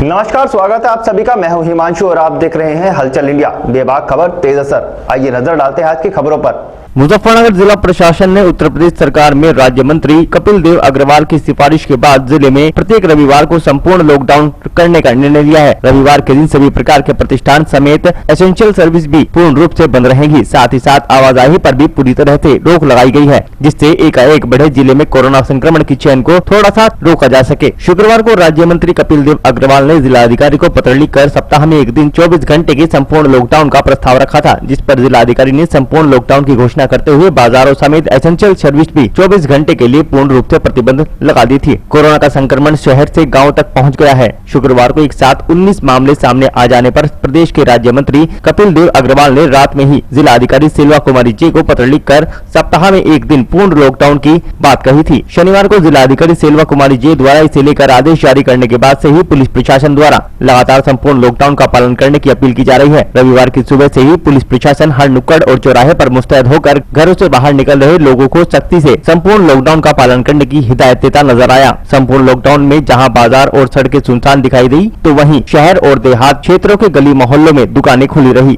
नमस्कार, स्वागत है आप सभी का। मैं हूं हिमांशु और आप देख रहे हैं हलचल इंडिया। बेबाक खबर तेज असर। आइए नजर डालते हैं आज की खबरों पर। मुजफ्फरनगर जिला प्रशासन ने उत्तर प्रदेश सरकार में राज्य मंत्री कपिल देव अग्रवाल की सिफारिश के बाद जिले में प्रत्येक रविवार को संपूर्ण लॉकडाउन करने का निर्णय लिया है। रविवार के दिन सभी प्रकार के प्रतिष्ठान समेत एसेंशियल सर्विस भी पूर्ण रूप से बंद रहेंगी। साथ ही साथ आवाजाही पर भी पूरी तरह से रोक लगाई गई है, जिससे एकाएक बढ़े जिले में कोरोना संक्रमण की चेन को थोड़ा सा रोका जा सके। शुक्रवार को राज्य मंत्री कपिल देव अग्रवाल ने जिलाधिकारी को पत्र लिखकर सप्ताह में एक दिन 24 घंटे के संपूर्ण लॉकडाउन का प्रस्ताव रखा था, जिस पर जिलाधिकारी ने संपूर्ण लॉकडाउन की घोषणा करते हुए बाजारों समेत एसेंशियल सर्विस भी 24 घंटे के लिए पूर्ण रूप से प्रतिबंध लगा दी थी। कोरोना का संक्रमण शहर से गांव तक पहुंच गया है। शुक्रवार को एक साथ 19 मामले सामने आ जाने पर प्रदेश के राज्य मंत्री कपिल देव अग्रवाल ने रात में ही जिलाधिकारी सेल्वा कुमारी जी को पत्र लिखकर सप्ताह में एक दिन पूर्ण लॉकडाउन की बात कही थी। शनिवार को जिलाधिकारी सेल्वा कुमारी जी द्वारा इसे लेकर आदेश जारी करने के बाद से ही पुलिस प्रशासन द्वारा लगातार संपूर्ण लॉकडाउन का पालन करने की अपील की जा रही है। रविवार की सुबह से ही पुलिस प्रशासन हर नुक्कड़ और चौराहे पर मुस्तैद होकर घरों से बाहर निकल रहे लोगों को सख्ती से संपूर्ण लॉकडाउन का पालन करने की हिदायत देता नजर आया। संपूर्ण लॉकडाउन में जहां बाजार और सड़कें सुनसान दिखाई दी, तो वहीं शहर और देहात क्षेत्रों के गली मोहल्लों में दुकानें खुली रही।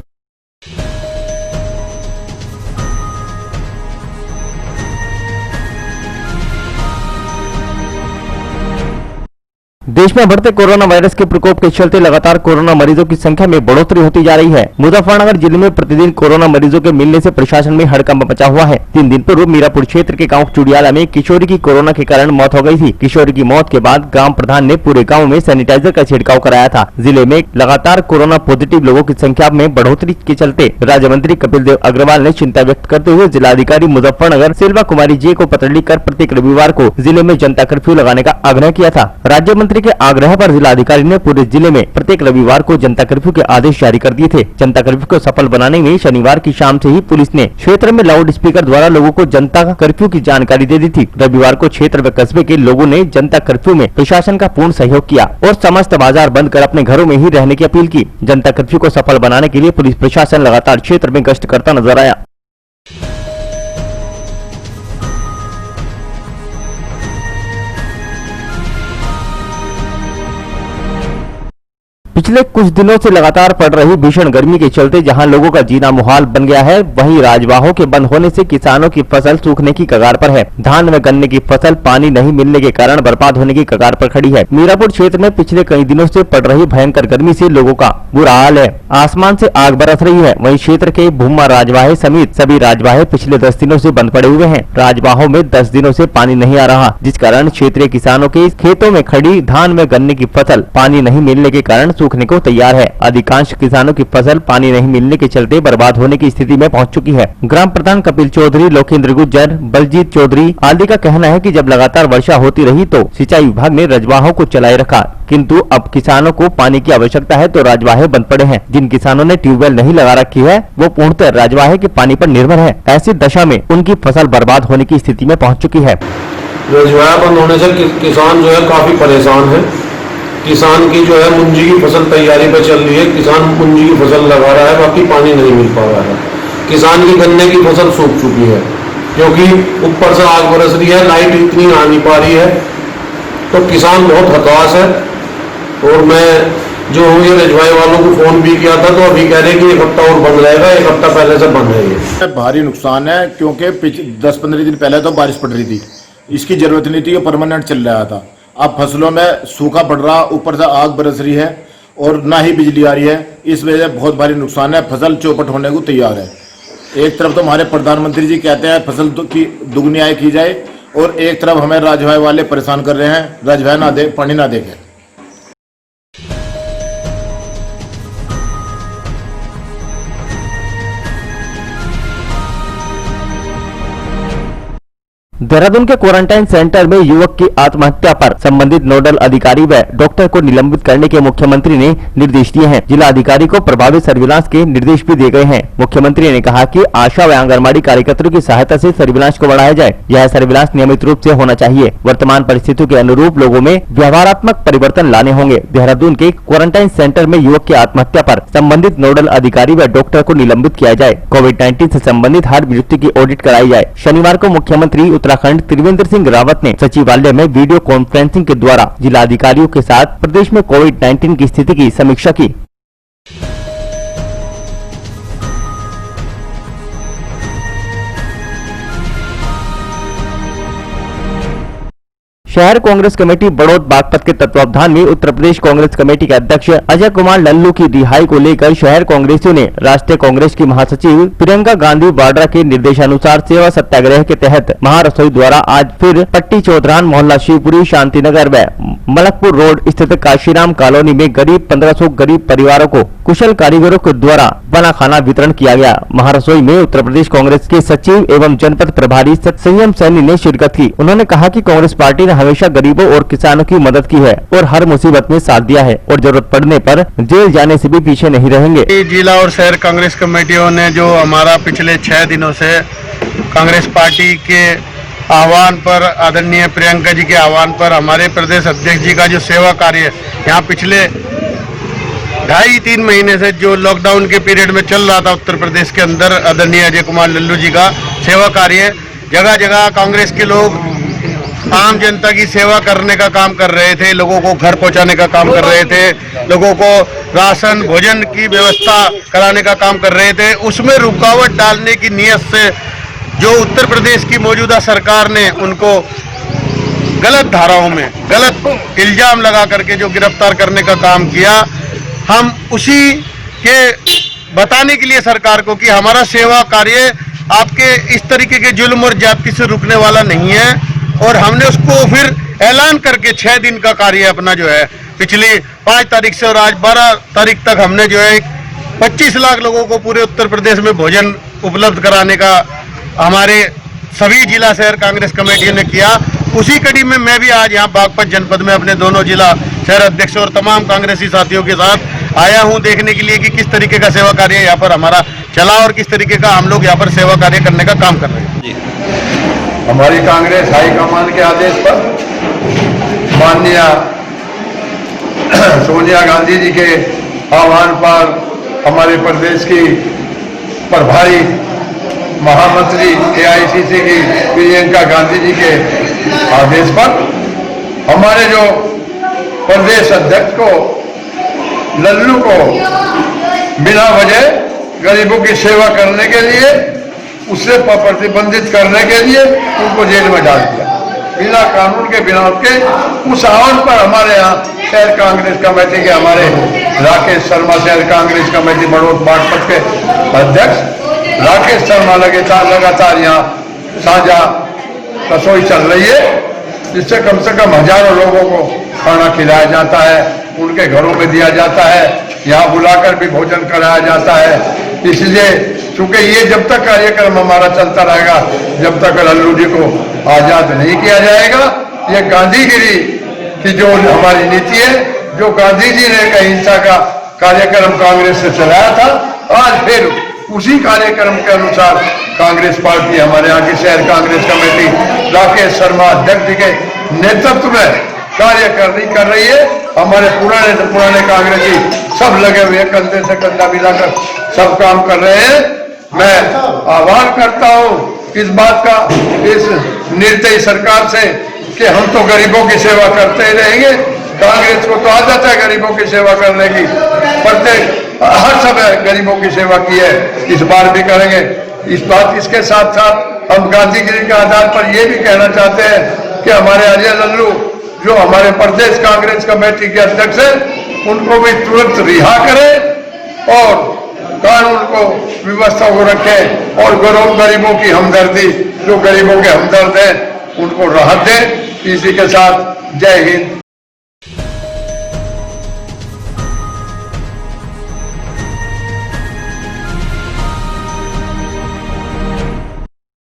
देश में बढ़ते कोरोना वायरस के प्रकोप के चलते लगातार कोरोना मरीजों की संख्या में बढ़ोतरी होती जा रही है। मुजफ्फरनगर जिले में प्रतिदिन कोरोना मरीजों के मिलने से प्रशासन में हड़कंप मचा हुआ है। 3 दिन पूर्व मीरापुर क्षेत्र के गांव चुड़ियाला में किशोरी की कोरोना के कारण मौत हो गई थी। किशोरी की मौत के बाद ग्राम प्रधान ने पूरे गाँव में सैनिटाइजर का छिड़काव कराया था। जिले में लगातार कोरोना पॉजिटिव लोगों की संख्या में बढ़ोतरी के चलते राज्य मंत्री कपिल देव अग्रवाल ने चिंता व्यक्त करते हुए जिलाधिकारी मुजफ्फरनगर सेल्वा कुमारी जी को पत्र लिखकर प्रत्येक रविवार को जिले में जनता कर्फ्यू लगाने का आग्रह किया था। राज्य मंत्री के आग्रह पर जिलाधिकारी ने पूरे जिले में प्रत्येक रविवार को जनता कर्फ्यू के आदेश जारी कर दिए थे। जनता कर्फ्यू को सफल बनाने में शनिवार की शाम से ही पुलिस ने क्षेत्र में लाउड स्पीकर द्वारा लोगों को जनता कर्फ्यू की जानकारी दे दी थी। रविवार को क्षेत्र व कस्बे के लोगों ने जनता कर्फ्यू में प्रशासन का पूर्ण सहयोग किया और समस्त बाजार बंद कर अपने घरों में ही रहने की अपील की। जनता कर्फ्यू को सफल बनाने के लिए पुलिस प्रशासन लगातार क्षेत्र में गश्त करता नजर आया। पिछले कुछ दिनों से लगातार पड़ रही भीषण गर्मी के चलते जहां लोगों का जीना मुहाल बन गया है, वहीं राजवाहों के बंद होने से किसानों की फसल सूखने की कगार पर है। धान व गन्ने की फसल पानी नहीं मिलने के कारण बर्बाद होने की कगार पर खड़ी है। मीरापुर क्षेत्र में पिछले कई दिनों से पड़ रही भयंकर गर्मी से लोगों का बुरा हाल है। आसमान से आग बरस रही है। वहीं क्षेत्र के भूमा राजवाहे समेत सभी राजवाहे पिछले 10 दिनों से बंद पड़े हुए हैं। राजवाहों में 10 दिनों से पानी नहीं आ रहा, जिस कारण क्षेत्रीय किसानों के खेतों में खड़ी धान व गन्ने की फसल पानी नहीं मिलने के कारण सूखने को तैयार है। अधिकांश किसानों की फसल पानी नहीं मिलने के चलते बर्बाद होने की स्थिति में पहुंच चुकी है। ग्राम प्रधान कपिल चौधरी, लोकेंद्र गुज्जर, बलजीत चौधरी आदि का कहना है कि जब लगातार वर्षा होती रही तो सिंचाई विभाग ने रजवाहों को चलाए रखा, किंतु अब किसानों को पानी की आवश्यकता है तो राजवाहे बंद पड़े हैं। जिन किसानों ने ट्यूबवेल नहीं लगा रखी है वो पूर्णतः राजवाहे के पानी पर निर्भर है। ऐसी दशा में उनकी फसल बर्बाद होने की स्थिति में पहुँच चुकी है। रजवाहे बंद होने से किसान जो है काफी परेशान है। किसान की जो है मुंजी की फसल तैयारी पे चल रही है, किसान मुंजी की फसल लगा रहा है, बाकी पानी नहीं मिल पा रहा है। किसान की गन्ने की फसल सूख चुकी है क्योंकि ऊपर से आग बरस रही है, लाइट इतनी आ नहीं पा रही है, तो किसान बहुत हताश है। और मैं जो हूँ ये रजवाए वालों को फोन भी किया था, तो अभी कह रहे कि 1 हफ्ता और बंद रहेगा, 1 हफ्ता पहले से बंद है। ये भारी नुकसान है क्योंकि 10-15 दिन पहले तो बारिश पड़ रही थी, इसकी जरूरत नहीं थी, ये परमानेंट चल रहा था। अब फसलों में सूखा पड़ रहा, ऊपर से आग बरस रही है और ना ही बिजली आ रही है। इस वजह से बहुत भारी नुकसान है, फसल चौपट होने को तैयार है। एक तरफ तो हमारे प्रधानमंत्री जी कहते हैं फसल की दुगनी आय की जाए, और एक तरफ हमें राजवाहे वाले परेशान कर रहे हैं, राजवाहे ना दे, पानी ना देखे। देहरादून के क्वारंटाइन सेंटर में युवक की आत्महत्या पर संबंधित नोडल अधिकारी व डॉक्टर को निलंबित करने के मुख्यमंत्री ने निर्देश दिए हैं। जिला अधिकारी को प्रभावी सर्विलांस के निर्देश भी दिए गए हैं। मुख्यमंत्री ने कहा कि आशा व आंगनबाड़ी कार्यकर्ताओं की सहायता से सर्विलांस को बढ़ाया जाए। यह सर्विलांस नियमित रूप से होना चाहिए। वर्तमान परिस्थितियों के अनुरूप लोगों में व्यवहारात्मक परिवर्तन लाने होंगे। देहरादून के क्वारंटाइन सेंटर में युवक की आत्महत्या पर संबंधित नोडल अधिकारी व डॉक्टर को निलंबित किया जाए। कोविड-19 से संबंधित हर व्यक्ति की ऑडिट कराई जाए। शनिवार को मुख्यमंत्री उत्तराखंड त्रिवेंद्र सिंह रावत ने सचिवालय में वीडियो कॉन्फ्रेंसिंग के द्वारा जिलाधिकारियों के साथ प्रदेश में कोविड-19 की स्थिति की समीक्षा की। शहर कांग्रेस कमेटी बड़ौद बागपत के तत्वावधान में उत्तर प्रदेश कांग्रेस कमेटी के अध्यक्ष अजय कुमार लल्लू की रिहाई को लेकर शहर कांग्रेसियों ने राष्ट्रीय कांग्रेस की महासचिव प्रियंका गांधी वाड्रा के निर्देशानुसार सेवा सत्याग्रह के तहत महारसोई द्वारा आज फिर पट्टी चौधरान मोहल्ला शिवपुरी शांतिनगर व मलकपुर रोड स्थित काशीराम कॉलोनी में करीब 1500 गरीब परिवारों को कुशल कारीगरों के द्वारा बना खाना वितरण किया गया। महारसोई में उत्तर प्रदेश कांग्रेस के सचिव एवं जनपद प्रभारी संयम सैनी ने शिरकत की। उन्होंने कहा कि कांग्रेस पार्टी ने हमेशा गरीबों और किसानों की मदद की है और हर मुसीबत में साथ दिया है और जरूरत पड़ने पर जेल जाने से भी पीछे नहीं रहेंगे। जिला और शहर कांग्रेस कमेटियों ने जो हमारा पिछले 6 दिनों से कांग्रेस पार्टी के आह्वान पर, आदरणीय प्रियंका जी के आह्वान पर हमारे प्रदेश अध्यक्ष जी का जो सेवा कार्य यहाँ पिछले 2.5-3 महीने से जो लॉकडाउन के पीरियड में चल रहा था उत्तर प्रदेश के अंदर, आदरणीय अजय कुमार लल्लू जी का सेवा कार्य, जगह जगह कांग्रेस के लोग आम जनता की सेवा करने का काम कर रहे थे, लोगों को घर पहुंचाने का काम कर रहे थे, लोगों को राशन भोजन की व्यवस्था कराने का काम कर रहे थे। उसमें रुकावट डालने की नीयत से जो उत्तर प्रदेश की मौजूदा सरकार ने उनको गलत धाराओं में गलत इल्जाम लगा करके जो गिरफ्तार करने का काम किया, हम उसी के बताने के लिए सरकार को कि हमारा सेवा कार्य आपके इस तरीके के जुल्म और ज्यादती से रुकने वाला नहीं है। और हमने उसको फिर ऐलान करके 6 दिन का कार्य अपना जो है पिछली 5 तारीख से और आज 12 तारीख तक हमने जो है 25 लाख लोगों को पूरे उत्तर प्रदेश में भोजन उपलब्ध कराने का हमारे सभी जिला शहर कांग्रेस कमेटियों ने किया। उसी कड़ी में मैं भी आज यहाँ बागपत जनपद में अपने दोनों जिला शहर अध्यक्ष और तमाम कांग्रेसी साथियों के साथ आया हूँ देखने के लिए कि किस तरीके का सेवा कार्य यहाँ पर हमारा चला और किस तरीके का हम लोग यहाँ पर सेवा कार्य करने का काम कर रहे हैं। हमारी कांग्रेस हाईकमान के आदेश पर माननीय सोनिया गांधी जी के आह्वान पर हमारे प्रदेश की प्रभारी महामंत्री AICC की प्रियंका गांधी जी के आदेश पर हमारे जो प्रदेश अध्यक्ष को लल्लू को बिना वजह गरीबों की सेवा करने के लिए, उससे प्रतिबंधित करने के लिए उनको जेल में डाल दिया बिना कानून के, बिना उसके। उस आह्वान पर हमारे यहाँ शहर कांग्रेस कमेटी के हमारे राकेश शर्मा, शहर कांग्रेस कमेटी बड़ौद बागपत के अध्यक्ष राकेश शर्मा लगातार यहाँ साझा रसोई चल रही है, जिससे कम से कम हजारों लोगों को खाना खिलाया जाता है, उनके घरों में दिया जाता है, यहाँ बुलाकर भी भोजन कराया जाता है। इसलिए चूंकि ये जब तक कार्यक्रम हमारा चलता रहेगा, जब तक लल्लू जी को आजाद नहीं किया जाएगा, ये गांधीगिरी की जो हमारी नीति है, जो गांधी जी ने अहिंसा का कार्यक्रम कांग्रेस से चलाया था, आज फिर उसी कार्यक्रम के अनुसार कांग्रेस पार्टी हमारे यहाँ की शहर कांग्रेस कमेटी राकेश शर्मा अध्यक्ष जी के नेतृत्व में कार्य कर रही है। हमारे पुराने कांग्रेसी सब लगे हुए कंधे से कंधा मिलाकर सब काम कर रहे हैं। मैं आह्वान करता हूँ इस बात का, इस निर्दयी सरकार से कि हम तो गरीबों की सेवा करते ही रहेंगे। कांग्रेस को तो आदत है गरीबों की सेवा करने की, प्रत्येक हर समय गरीबों की सेवा की है, इस बार भी करेंगे। इसके साथ साथ हम गांधीगिरी के आधार पर ये भी कहना चाहते हैं कि हमारे अजय लल्लू जो हमारे प्रदेश कांग्रेस कमेटी के अध्यक्ष हैं, उनको भी तुरंत रिहा करें और कानून को व्यवस्था को रखें और गरीबों की हमदर्दी, जो गरीबों के हमदर्द हैं, उनको राहत दें। इसी के साथ जय हिंद।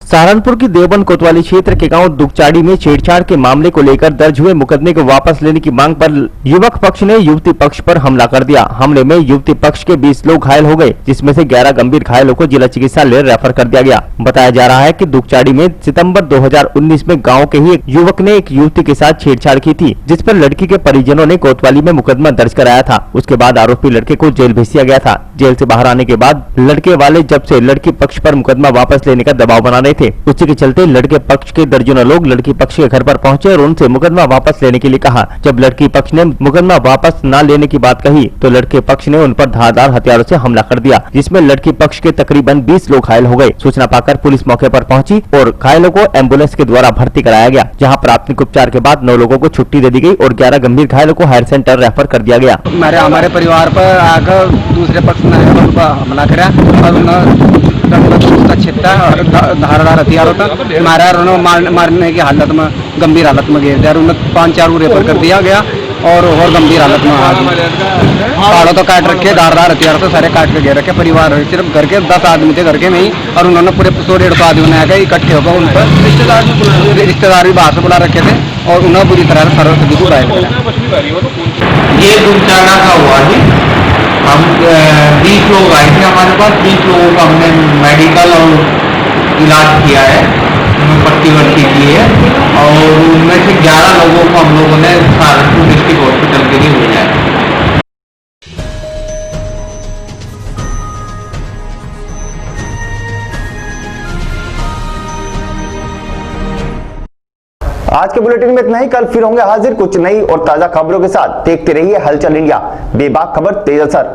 सहारनपुर की देवबंद कोतवाली क्षेत्र के गांव दुगचाड़ी में छेड़छाड़ के मामले को लेकर दर्ज हुए मुकदमे को वापस लेने की मांग पर युवक पक्ष ने युवती पक्ष पर हमला कर दिया। हमले में युवती पक्ष के 20 लोग घायल हो गए, जिसमें से 11 गंभीर घायलों को जिला चिकित्सालय रेफर कर दिया गया। बताया जा रहा है कि दुगचाड़ी में सितंबर 2019 में गाँव के ही एक युवक ने एक युवती के साथ छेड़छाड़ की थी, जिस पर लड़की के परिजनों ने कोतवाली में मुकदमा दर्ज कराया था। उसके बाद आरोपी लड़के को जेल भेज दिया गया था, जेल से बाहर आने के बाद लड़के वाले जब से लड़की पक्ष पर मुकदमा वापस लेने का दबाव बना रहे थे, उसी के चलते लड़के पक्ष के दर्जनों लोग लड़की पक्ष के घर पर पहुंचे और उनसे मुकदमा वापस लेने के लिए कहा। जब लड़की पक्ष ने मुकदमा वापस न लेने की बात कही तो लड़के पक्ष ने उन पर धारदार हथियारों से हमला कर दिया, जिसमें लड़की पक्ष के तकरीबन 20 लोग घायल हो गए। सूचना पाकर पुलिस मौके पर पहुंची और घायलों को एम्बुलेंस के द्वारा भर्ती कराया गया, जहां प्राथमिक उपचार के बाद 9 लोगों को छुट्टी दे दी गई और 11 गंभीर घायलों को हायर सेंटर रेफर कर दिया गया। हमारे परिवार पर आकर दूसरे पक्ष ने हमला करा और छिट्टा और धारदार हथियारों तक मारा और मारने की हालत में गंभीर हालत में गिर दिया। उन्हें 5-4 को रेफर कर दिया गया और गंभीर हालत में पहाड़ों तो काट रखे, धारदार हथियारों तो सारे काट के गिर रखे। परिवार सिर्फ घर के 10 आदमी थे घर के नहीं, और उन्होंने पूरे 100-150 आदमी आकर इकट्ठे होकर उन पर रिश्तेदार भी बाहर से बुला रखे थे और उन्हें बुरी तरह से सरस्वती को घायल किया। ये दुर्घटना का हुआ है। हम 20 लोग आए थे हमारे पास, 20 लोगों का हमने मेडिकल और इलाज किया है, उनमें पट्टी वट्टी की है और उनमें से 11 लोगों को हम लोगों ने सहारनपुर डिस्ट्रिक्ट हॉस्पिटल के लिए भेजा है। आज के बुलेटिन में इतना ही। कल फिर होंगे हाजिर कुछ नई और ताजा खबरों के साथ। देखते रहिए हलचल इंडिया, बेबाक खबर तेज असर।